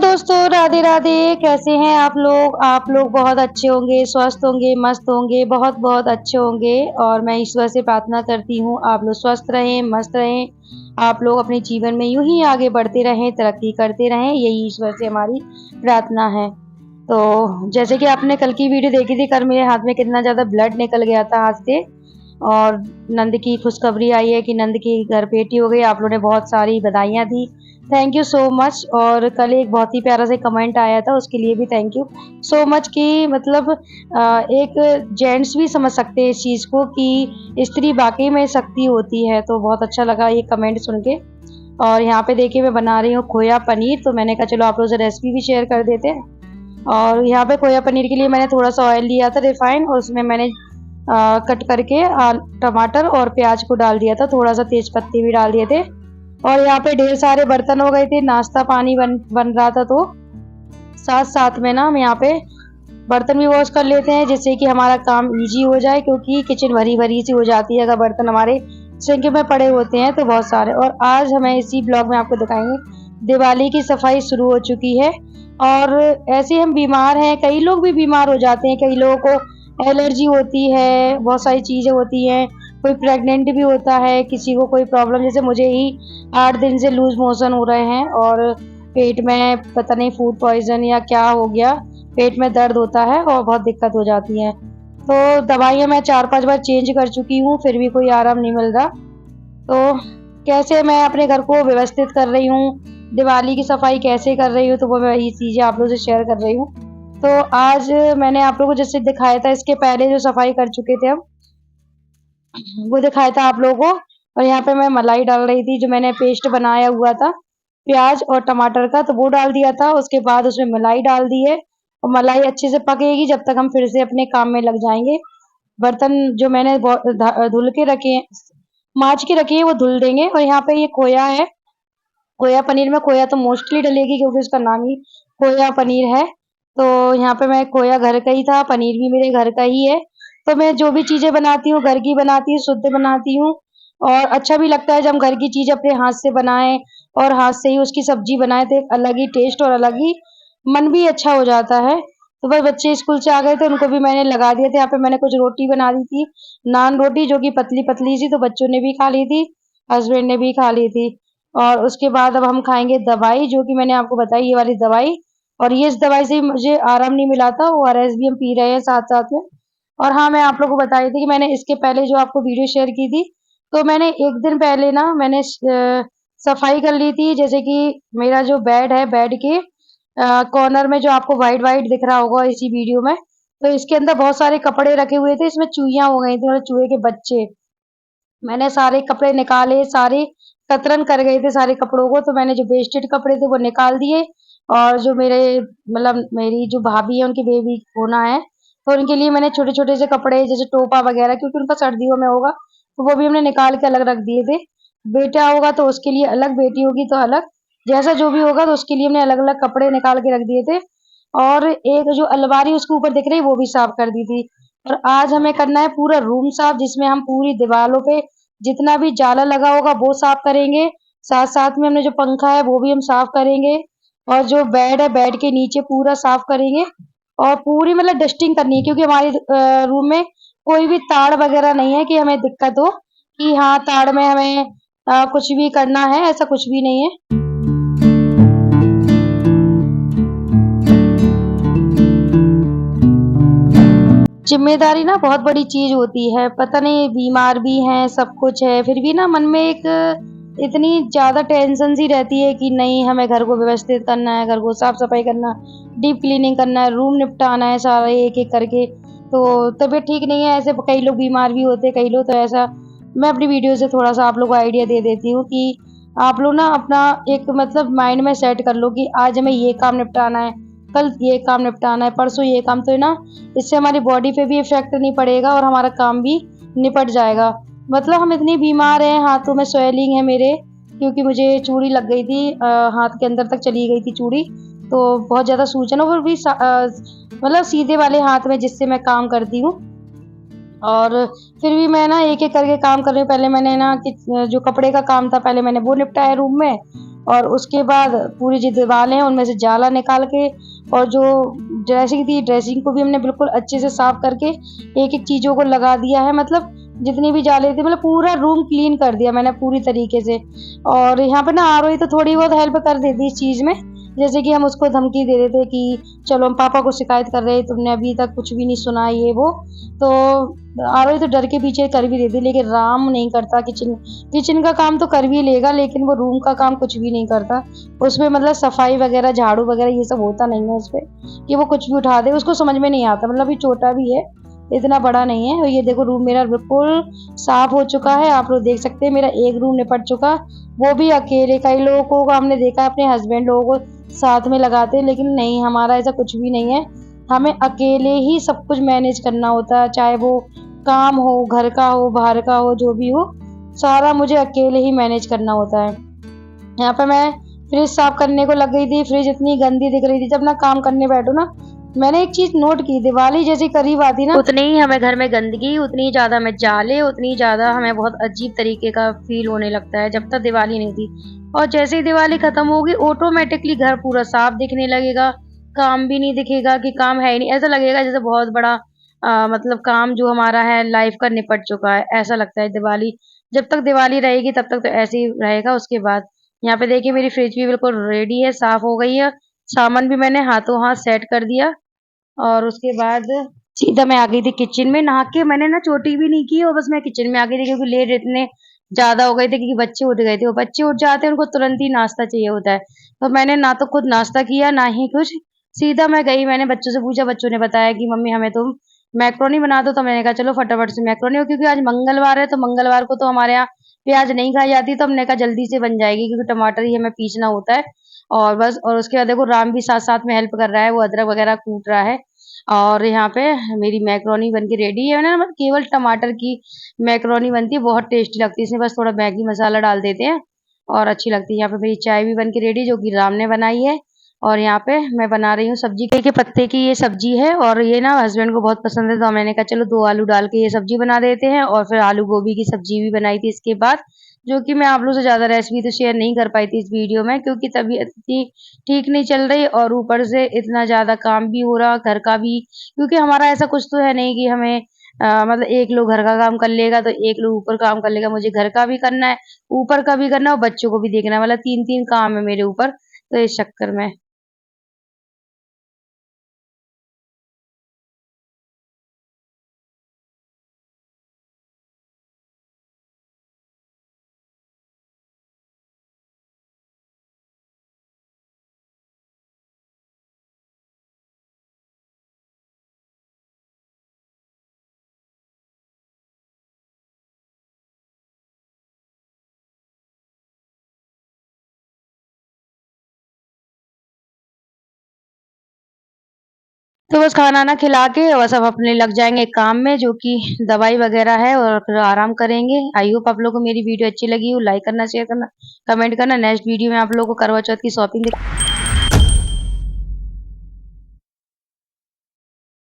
दोस्तों, राधे राधे। कैसे हैं आप लोग? आप लोग बहुत अच्छे होंगे, स्वस्थ होंगे, मस्त होंगे, बहुत बहुत अच्छे होंगे। और मैं ईश्वर से प्रार्थना करती हूँ आप लोग स्वस्थ रहें, मस्त रहें। आप लोग अपने जीवन में यूं ही आगे बढ़ते रहें, तरक्की करते रहें, यही ईश्वर से हमारी प्रार्थना है। तो जैसे कि आपने कल की वीडियो देखी थी, कल मेरे हाथ में कितना ज़्यादा ब्लड निकल गया था हाथ से। और नंद की खुशखबरी आई है कि नंद की घर बेटी हो गई। आप लोगों ने बहुत सारी बधाइयाँ दी, थैंक यू सो मच। और कल एक बहुत ही प्यारा सा कमेंट आया था, उसके लिए भी थैंक यू सो मच। कि मतलब एक जेंट्स भी समझ सकते हैं इस चीज़ को कि स्त्री वाकई में शक्ति होती है। तो बहुत अच्छा लगा ये कमेंट सुन के। और यहाँ पे देखिए मैं बना रही हूँ खोया पनीर, तो मैंने कहा चलो आप लोगों से रेसिपी भी शेयर कर देते हैं। और यहाँ पे खोया पनीर के लिए मैंने थोड़ा सा ऑयल लिया था रिफाइंड, और उसमें मैंने कट करके टमाटर और प्याज को डाल दिया था, थोड़ा सा तेज पत्ते भी डाल दिए थे। और यहाँ पे ढेर सारे बर्तन हो गए थे, नाश्ता पानी बन रहा था, तो साथ साथ में ना हम यहाँ पे बर्तन भी वॉश कर लेते हैं, जिससे कि हमारा काम इजी हो जाए। क्योंकि किचन भरी भरी सी हो जाती है अगर बर्तन हमारे सिंक में पड़े होते हैं तो बहुत सारे। और आज हमें इसी ब्लॉग में आपको दिखाएंगे दिवाली की सफाई शुरू हो चुकी है। और ऐसे हम बीमार हैं, कई लोग भी बीमार हो जाते हैं, कई लोगों को एलर्जी होती है, बहुत सारी चीज़ें होती हैं, कोई प्रेग्नेंट भी होता है, किसी को कोई प्रॉब्लम, जैसे मुझे ही 8 दिन से लूज मोशन हो रहे हैं और पेट में पता नहीं फूड पॉइजन या क्या हो गया, पेट में दर्द होता है और बहुत दिक्कत हो जाती है। तो दवाइयाँ मैं 4-5 बार चेंज कर चुकी हूँ, फिर भी कोई आराम नहीं मिल रहा। तो कैसे मैं अपने घर को व्यवस्थित कर रही हूँ, दिवाली की सफाई कैसे कर रही हूँ, तो वो मैं ये चीज़ें आप लोगों से शेयर कर रही हूँ। तो आज मैंने आप लोगों को जैसे दिखाया था, इसके पहले जो सफाई कर चुके थे हम, वो दिखाया था आप लोगों को। और यहाँ पे मैं मलाई डाल रही थी, जो मैंने पेस्ट बनाया हुआ था प्याज और टमाटर का, तो वो डाल दिया था। उसके बाद उसमें मलाई डाल दी है, और मलाई अच्छे से पकेगी जब तक हम फिर से अपने काम में लग जाएंगे। बर्तन जो मैंने धुल के रखे हैं, माँज के रखे हैं, वो धुल देंगे। और यहाँ पे ये खोया है, खोया पनीर में खोया तो मोस्टली डलेगी क्योंकि उसका नाम ही खोया पनीर है। तो यहाँ पे मैं खोया घर का ही था, पनीर भी मेरे घर का ही है। तो मैं जो भी चीज़ें बनाती हूँ घर की बनाती हूँ, शुद्ध बनाती हूँ। और अच्छा भी लगता है जब हम घर की चीज़ अपने हाथ से बनाएं और हाथ से ही उसकी सब्जी बनाएं, तो एक अलग ही टेस्ट और अलग ही मन भी अच्छा हो जाता है। तो बस बच्चे स्कूल से आ गए थे, उनको भी मैंने लगा दिया था। यहाँ पे मैंने कुछ रोटी बना दी थी, नान रोटी, जो कि पतली पतली सी, तो बच्चों ने भी खा ली थी, हस्बैंड ने भी खा ली थी। और उसके बाद अब हम खाएंगे दवाई, जो कि मैंने आपको बताई ये वाली दवाई। और ये इस दवाई से मुझे आराम नहीं मिला था, ओआरएस भी हम पी रहे हैं साथ साथ में। और हाँ, मैं आप लोगों को बता रही थी कि मैंने इसके पहले जो आपको वीडियो शेयर की थी, तो मैंने एक दिन पहले ना मैंने सफाई कर ली थी। जैसे कि मेरा जो बेड है, बेड के कॉर्नर में जो आपको वाइट वाइट दिख रहा होगा इसी वीडियो में, तो इसके अंदर बहुत सारे कपड़े रखे हुए थे, इसमें चूहियां हो गई थी और चूहे के बच्चे। मैंने सारे कपड़े निकाले, सारे कतरन कर गए थे सारे कपड़ों को, तो मैंने जो वेस्टेड कपड़े थे वो निकाल दिए। और जो मेरे मतलब मेरी जो भाभी है उनकी बेबी होना है, तो उनके लिए मैंने छोटे छोटे से कपड़े जैसे टोपा वगैरह, क्योंकि उनका सर्दियों में होगा, तो वो भी हमने निकाल के अलग रख दिए थे। बेटा होगा तो उसके लिए अलग, बेटी होगी तो अलग, जैसा जो भी होगा तो उसके लिए हमने अलग अलग कपड़े निकाल के रख दिए थे। और एक जो अलमारी उसके ऊपर दिख रही है वो भी साफ कर दी थी। और आज हमें करना है पूरा रूम साफ, जिसमें हम पूरी दीवारों पे जितना भी जाला लगा होगा वो साफ करेंगे। साथ साथ में हमने जो पंखा है वो भी हम साफ करेंगे। और जो बेड है, बेड के नीचे पूरा साफ करेंगे। और पूरी मतलब डस्टिंग करनी है, क्योंकि हमारे रूम में कोई भी तार वगैरह नहीं है कि हमें दिक्कत हो कि हाँ तार में हमें कुछ भी करना है, ऐसा कुछ भी नहीं है। जिम्मेदारी ना बहुत बड़ी चीज होती है, पता नहीं बीमार भी हैं, सब कुछ है, फिर भी ना मन में एक इतनी ज्यादा टेंशन सी रहती है कि नहीं, हमें घर को व्यवस्थित करना है, घर को साफ सफाई करना, डीप क्लीनिंग करना है, रूम निपटाना है सारा एक एक करके। तो तबीयत ठीक नहीं है, ऐसे कई लोग बीमार भी होते हैं, कई लोग तो ऐसा। मैं अपनी वीडियो से थोड़ा सा आप लोग को आइडिया दे देती हूँ कि आप लोग ना अपना एक मतलब माइंड में सेट कर लो कि आज हमें ये काम निपटाना है, कल ये काम निपटाना है, परसों ये काम। तो है ना, इससे हमारी बॉडी पे भी इफेक्ट नहीं पड़ेगा और हमारा काम भी निपट जाएगा। मतलब हम इतनी बीमार हैं, हाथों में स्वेलिंग है मेरे, क्योंकि मुझे चूड़ी लग गई थी, हाथ के अंदर तक चली गई थी चूड़ी। तो बहुत ज़्यादा सूजन, और भी मतलब सीधे वाले हाथ में जिससे मैं काम करती हूँ। और फिर भी मैं ना एक एक करके काम कर रही हूँ। पहले मैंने ना जो कपड़े का काम था पहले मैंने वो निपटाया रूम में। और उसके बाद पूरी जो दीवारें हैं उनमें से जाला निकाल के और जो ड्रेसिंग थी, ड्रेसिंग को भी हमने बिल्कुल अच्छे से साफ करके एक-एक चीज़ों को लगा दिया है। मतलब जितनी भी जाले थे, मतलब पूरा रूम क्लीन कर दिया मैंने पूरी तरीके से। और यहाँ पे ना आरोही तो थोड़ी बहुत हेल्प कर देती इस चीज़ में। जैसे कि हम उसको धमकी दे रहे थे कि चलो हम पापा को शिकायत कर रहे हैं, तुमने अभी तक कुछ भी नहीं सुना ये वो। तो आरोही तो डर के पीछे कर भी देती, लेकिन राम नहीं करता। किचन किचन का काम तो कर भी लेगा, लेकिन वो रूम का काम कुछ भी नहीं करता। उसमें मतलब सफाई वगैरह, झाड़ू वगैरह ये सब होता नहीं है उसपे, कि वो कुछ भी उठा दे। उसको समझ में नहीं आता, मतलब अभी छोटा भी है, इतना बड़ा नहीं है। और ये देखो रूम मेरा बिल्कुल साफ हो चुका है, आप लोग देख सकते हैं मेरा एक रूम निपट चुका, वो भी अकेले। कई लोगों को हमने देखा अपने हस्बैंड लोगों को साथ में लगाते हैं, लेकिन नहीं, हमारा ऐसा कुछ भी नहीं है। हमें अकेले ही सब कुछ मैनेज करना होता है, चाहे वो काम हो, घर का हो, बाहर का हो, जो भी हो, सारा मुझे अकेले ही मैनेज करना होता है। यहाँ पे मैं फ्रिज साफ करने को लग गई थी, फ्रिज इतनी गंदी दिख रही थी। जब ना काम करने बैठो ना, मैंने एक चीज नोट की, दिवाली जैसी करीब आती ना, उतनी ही हमें घर में गंदगी, उतनी ही ज्यादा हमें जाले, उतनी ही ज्यादा हमें बहुत अजीब तरीके का फील होने लगता है, जब तक दिवाली नहीं थी। और जैसे ही दिवाली खत्म होगी, ऑटोमेटिकली घर पूरा साफ दिखने लगेगा, काम भी नहीं दिखेगा कि काम है ही नहीं। ऐसा लगेगा जैसे बहुत बड़ा मतलब काम जो हमारा है लाइफ का निपट चुका है, ऐसा लगता है दिवाली। जब तक दिवाली रहेगी तब तक तो ऐसे ही रहेगा। उसके बाद यहाँ पे देखिए मेरी फ्रिज भी बिल्कुल रेडी है, साफ हो गई है। सामान भी मैंने हाथों हाथ सेट कर दिया। और उसके बाद सीधा मैं आ गई थी किचन में। नहा के मैंने ना चोटी भी नहीं की और बस मैं किचन में आ गई थी, क्योंकि लेट इतने ज्यादा हो गए थे, क्योंकि बच्चे उठ गए थे। वो बच्चे उठ जाते हैं, उनको तुरंत ही नाश्ता चाहिए होता है। तो मैंने ना तो खुद नाश्ता किया, ना ही कुछ। सीधा मैं गई, मैंने बच्चों से पूछा, बच्चों ने बताया कि मम्मी हमें तुम मैक्रोनी बना दो। तो मैंने कहा चलो फटाफट से मैक्रोनी हो, क्योंकि आज मंगलवार है, तो मंगलवार को तो हमारे यहाँ प्याज नहीं खाई जाती। तो हमने कहा जल्दी से बन जाएगी, क्योंकि टमाटर ही हमें पीसना होता है। और बस, और उसके बाद देखो राम भी साथ साथ में हेल्प कर रहा है, वो अदरक वगैरह कूट रहा है। और यहाँ पे मेरी मैक्रोनी बनके रेडी है ना। केवल टमाटर की मैक्रोनी बनती है, बहुत टेस्टी लगती है। इसमें बस थोड़ा मैगी मसाला डाल देते हैं और अच्छी लगती है। यहाँ पे मेरी चाय भी बनके रेडी, जो कि राम ने बनाई है। और यहाँ पे मैं बना रही हूँ सब्जी के पत्ते की ये सब्जी है, और ये ना हस्बैंड को बहुत पसंद है, तो मैंने कहा चलो 2 आलू डाल के ये सब्जी बना देते हैं। और फिर आलू गोभी की सब्जी भी बनाई थी इसके बाद, जो कि मैं आप लोगों से ज़्यादा रेसिपी तो शेयर नहीं कर पाई थी इस वीडियो में, क्योंकि तबीयत इतनी ठीक नहीं चल रही और ऊपर से इतना ज़्यादा काम भी हो रहा घर का भी। क्योंकि हमारा ऐसा कुछ तो है नहीं कि हमें मतलब एक लोग घर का काम कर लेगा तो एक लोग ऊपर काम कर लेगा। मुझे घर का भी करना है, ऊपर का भी करना है और बच्चों को भी देखना है, मतलब 3-3 काम है मेरे ऊपर, तो इस चक्कर में। तो बस खाना-वाना खिला के बस अब अपने लग जाएँगे काम में, जो कि दवाई वगैरह है, और फिर आराम करेंगे। आई होप आप लोगों को मेरी वीडियो अच्छी लगी हो, लाइक करना, शेयर करना, कमेंट करना। नेक्स्ट वीडियो में आप लोगों को करवा चौथ की शॉपिंग दिख